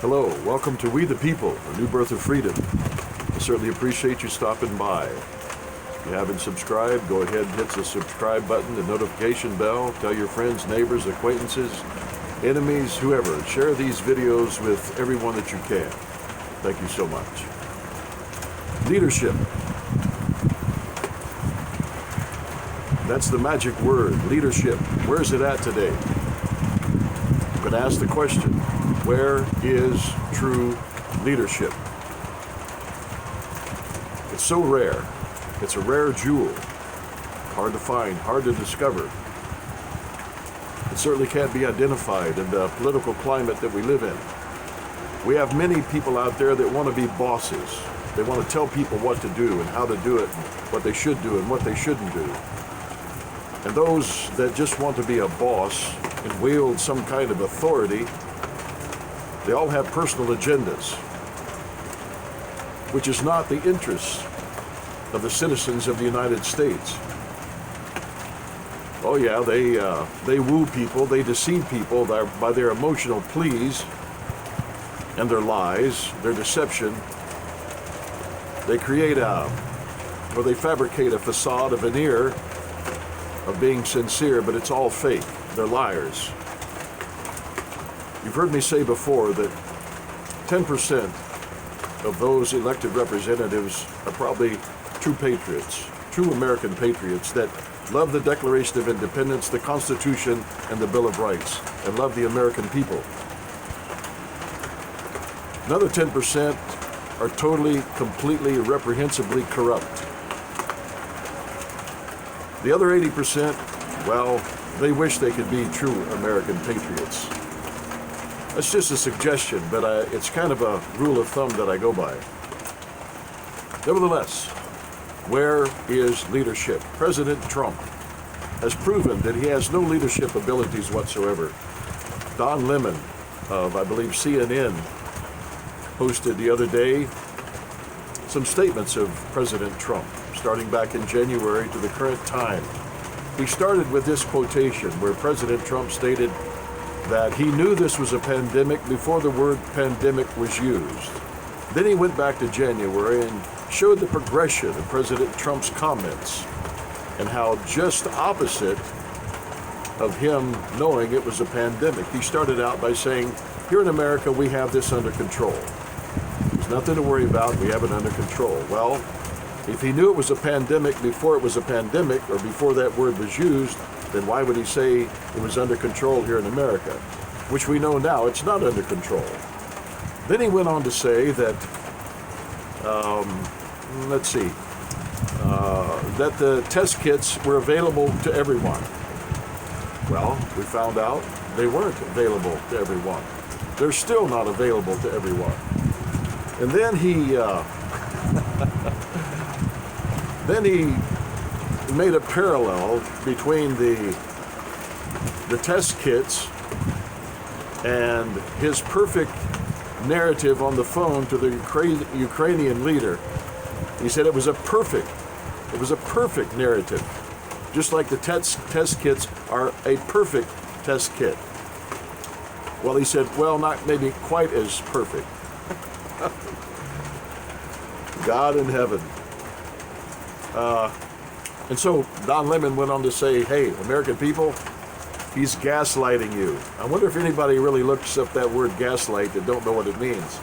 Hello, welcome to We the People, a new birth of freedom. I certainly appreciate you stopping by. If you haven't subscribed, go ahead and hit the subscribe button, the notification bell, tell your friends, neighbors, acquaintances, enemies, whoever. Share these videos with everyone that you can. Thank you so much. Leadership. That's the magic word, leadership. Where is it at today? I'm going to ask the question, where is true leadership? It's so rare. It's a rare jewel. Hard to find, hard to discover. It certainly can't be identified in the political climate that we live in. We have many people out there that want to be bosses. They want to tell people what to do and how to do it, and what they should do and what they shouldn't do. And those that just want to be a boss and wield some kind of authority, they all have personal agendas, which is not the interest of the citizens of the United States. Oh yeah, they woo people, they deceive people by their emotional pleas and their lies, their deception. They they fabricate a facade, a veneer of being sincere, but it's all fake. They're liars. You've heard me say before that 10% of those elected representatives are probably true patriots, true American patriots that love the Declaration of Independence, the Constitution, and the Bill of Rights, and love the American people. Another 10% are totally, completely, reprehensibly corrupt. The other 80%, well, they wish they could be true American patriots. That's just a suggestion, but it's kind of a rule of thumb that I go by. Nevertheless, where is leadership? President Trump has proven that he has no leadership abilities whatsoever. Don Lemon of, I believe, CNN posted the other day some statements of President Trump, starting back in January to the current time. He started with this quotation where President Trump stated that he knew this was a pandemic before the word pandemic was used. Then he went back to January and showed the progression of President Trump's comments and how just opposite of him knowing it was a pandemic. He started out by saying, here in America, we have this under control. There's nothing to worry about, we have it under control. Well, if he knew it was a pandemic before it was a pandemic, or before that word was used, then why would he say it was under control here in America? Which we know now it's not under control. Then he went on to say that, that the test kits were available to everyone. Well, we found out they weren't available to everyone. They're still not available to everyone. And then he made a parallel between the test kits and his perfect narrative on the phone to the Ukrainian leader. He said it was a perfect narrative, just like the test kits are a perfect test kit. Well, he said, well, not maybe quite as perfect. God in heaven. And so Don Lemon went on to say, hey, American people, he's gaslighting you. I wonder if anybody really looks up that word gaslight that don't know what it means.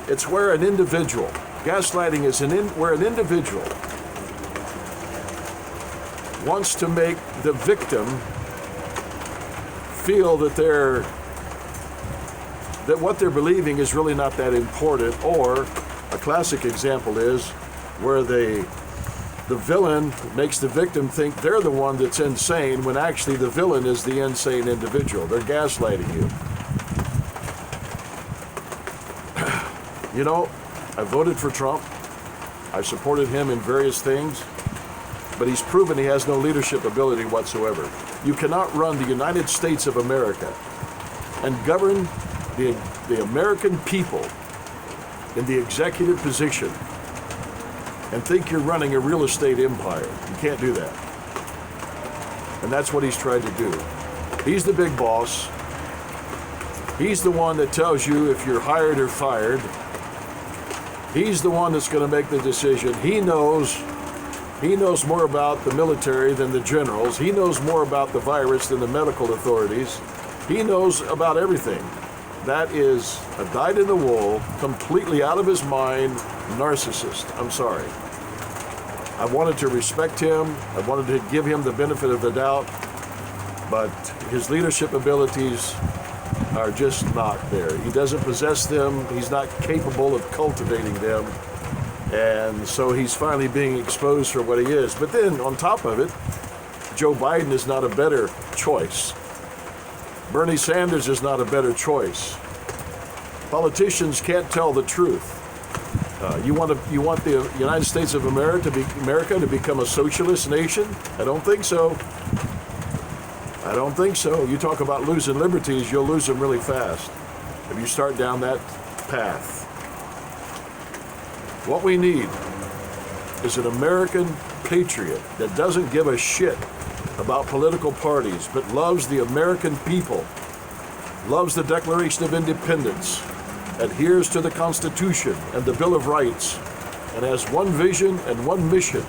It's where an individual, gaslighting is where an individual wants to make the victim feel that what they're believing is really not that important, or a classic example is where the villain makes the victim think they're the one that's insane, when actually the villain is the insane individual. They're gaslighting you. You know, I voted for Trump. I supported him in various things, but he's proven he has no leadership ability whatsoever. You cannot run the United States of America and govern the American people in the executive position and think you're running a real estate empire. You can't do that. And that's what he's tried to do. He's the big boss. He's the one that tells you if you're hired or fired. He's the one that's going to make the decision. He knows more about the military than the generals. He knows more about the virus than the medical authorities. He knows about everything. That is a dyed-in-the-wool, completely out of his mind narcissist. I'm sorry. I wanted to respect him. I wanted to give him the benefit of the doubt. But his leadership abilities are just not there. He doesn't possess them. He's not capable of cultivating them. And so he's finally being exposed for what he is. But then, on top of it, Joe Biden is not a better choice. Bernie Sanders is not a better choice. Politicians can't tell the truth. You want the United States of America to become a socialist nation? I don't think so. I don't think so. You talk about losing liberties, you'll lose them really fast if you start down that path. What we need is an American patriot that doesn't give a shit about political parties, but loves the American people, loves the Declaration of Independence, adheres to the Constitution and the Bill of Rights, and has one vision and one mission,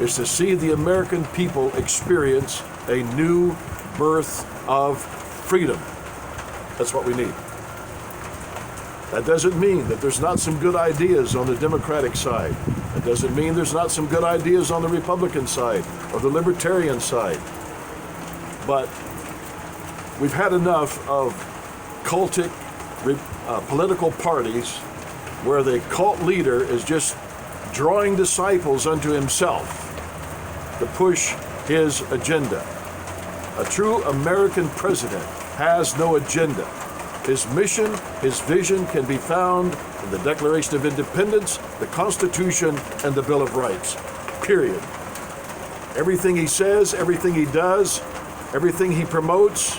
is to see the American people experience a new birth of freedom. That's what we need. That doesn't mean that there's not some good ideas on the Democratic side. That doesn't mean there's not some good ideas on the Republican side or the Libertarian side. But we've had enough of cultic political parties where the cult leader is just drawing disciples unto himself to push his agenda. A true American president has no agenda. His mission, his vision can be found in the Declaration of Independence, the Constitution, and the Bill of Rights. Period. Everything he says, everything he does, everything he promotes,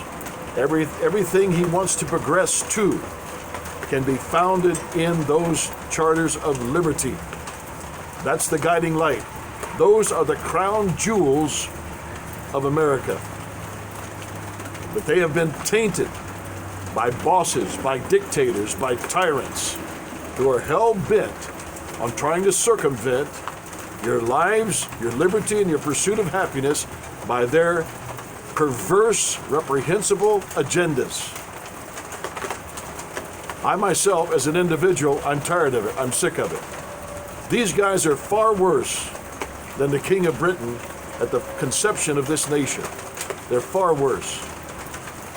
everything he wants to progress to can be founded in those charters of liberty. That's the guiding light. Those are the crown jewels of America. But they have been tainted by bosses, by dictators, by tyrants who are hell-bent on trying to circumvent your lives, your liberty, and your pursuit of happiness by their perverse, reprehensible agendas. I myself, as an individual, I'm tired of it. I'm sick of it. These guys are far worse than the King of Britain at the conception of this nation. They're far worse.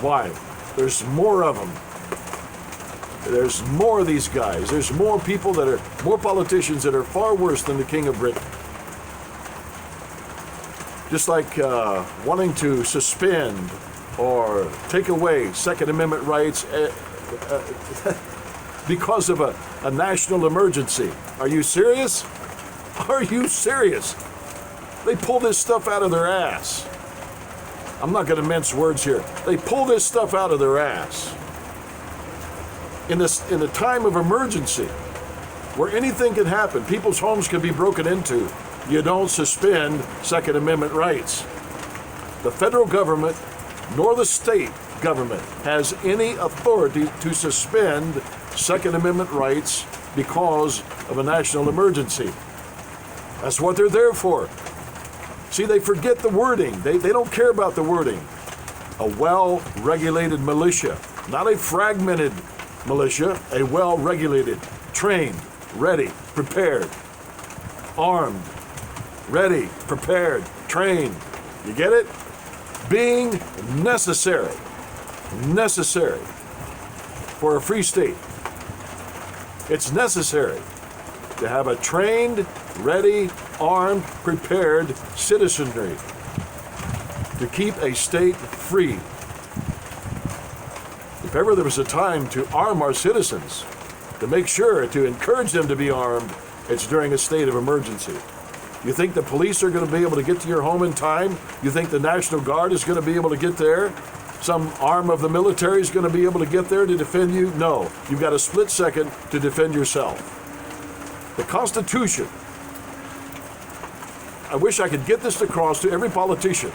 Why? There's more of them. There's more of these guys. There's more people more politicians that are far worse than the King of Britain. Just like wanting to suspend or take away Second Amendment rights because of a national emergency. Are you serious? Are you serious? They pull this stuff out of their ass. I'm not going to mince words here. They pull this stuff out of their ass. In the time of emergency, where anything can happen, people's homes can be broken into, you don't suspend Second Amendment rights. The federal government nor the state government has any authority to suspend Second Amendment rights because of a national emergency. That's what they're there for. See, they forget the wording. They don't care about the wording. A well-regulated militia, not a fragmented militia, a well-regulated, trained, ready, prepared, armed, ready, prepared, trained. You get it? Being necessary for a free state. It's necessary to have a trained, ready, armed, prepared citizenry to keep a state free. If ever there was a time to arm our citizens, to make sure, to encourage them to be armed, it's during a state of emergency. You think the police are going to be able to get to your home in time? You think the National Guard is going to be able to get there? Some arm of the military is going to be able to get there to defend you? No. You've got a split second to defend yourself. The Constitution, I wish I could get this across to every politician.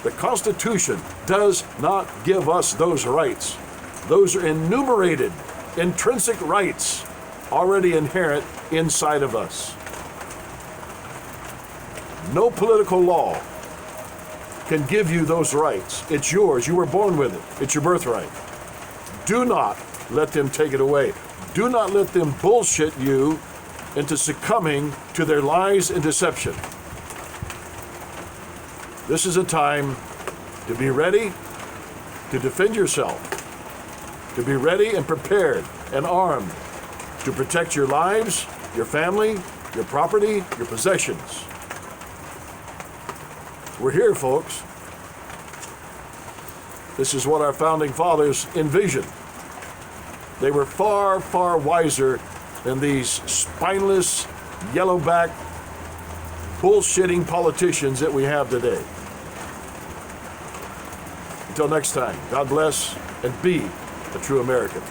The Constitution does not give us those rights. Those are enumerated, intrinsic rights already inherent inside of us. No political law can give you those rights. It's yours. You were born with it. It's your birthright. Do not let them take it away. Do not let them bullshit you into succumbing to their lies and deception. This is a time to be ready to defend yourself, to be ready and prepared and armed to protect your lives, your family, your property, your possessions. We're here, folks. This is what our founding fathers envisioned. They were far, far wiser than these spineless, yellowback, bullshitting politicians that we have today. Until next time, God bless and be a true American.